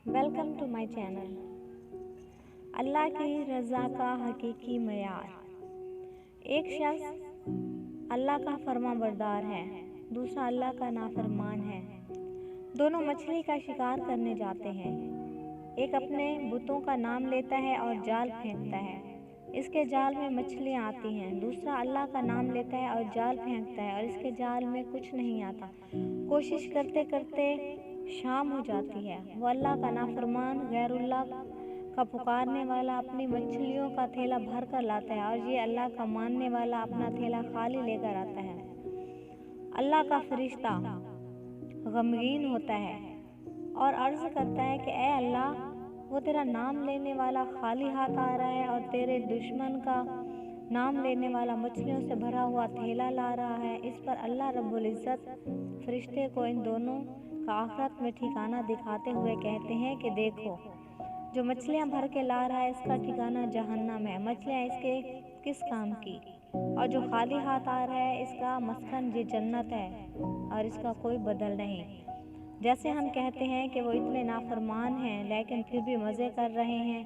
Welcome to my channel. Allah की रज़ा का हकीकी मयार। एक शख्स अल्लाह का फरमाबरदार है, दूसरा अल्लाह का नाफरमान है। दोनों मछली का शिकार करने जाते हैं। एक अपने बुतों का नाम लेता है और जाल फेंकता है। इसके जाल में मछलियाँ आती हैं। दूसरा अल्लाह का नाम लेता है और जाल फेंकता है और इसके जाल में कुछ नहीं आता। कोशिश करते करते शाम हो जाती है। वो अल्लाह का नाफरमान गैरुल्लाह का पुकारने वाला अपनी मछलियों का थैला भर कर लाता है और ये अल्लाह का मानने वाला अपना थैला खाली लेकर आता है। अल्लाह का फरिश्ता गमगीन होता है और अर्ज करता है कि ए अल्लाह, वो तेरा नाम लेने वाला खाली हाथ आ रहा है और तेरे दुश्मन का नाम लेने वाला मछलियों से भरा हुआ थैला ला रहा है। इस पर अल्लाह रब्बुल इज़्ज़त फरिश्ते को इन दोनों का आखिरत में ठिकाना दिखाते हुए कहते हैं कि देखो, जो मछलियाँ भर के ला रहा है इसका ठिकाना जहन्नम है। मछलियाँ इसके किस काम की, और जो खाली हाथ आ रहा है इसका मस्कन ये जन्नत है और इसका कोई बदल नहीं। जैसे हम कहते हैं कि वो इतने नाफरमान हैं लेकिन फिर भी मज़े कर रहे हैं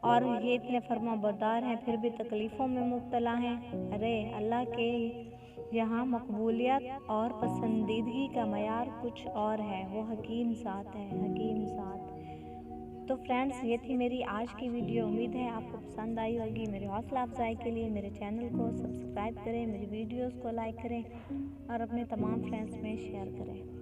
और ये इतने फरमाबरदार हैं फिर भी तकलीफ़ों में मुब्तला हैं। अरे अल्लाह के यहाँ मकबूलियत और पसंदीदगी का मयार कुछ और है। वो हकीम ज़ात है, हकीम ज़ात। तो फ्रेंड्स, ये थी मेरी आज की वीडियो। उम्मीद है आपको पसंद आई होगी। मेरी हौसला अफजाई के लिए मेरे चैनल को सब्सक्राइब करें, मेरी वीडियोस को लाइक करें और अपने तमाम फ्रेंड्स में शेयर करें।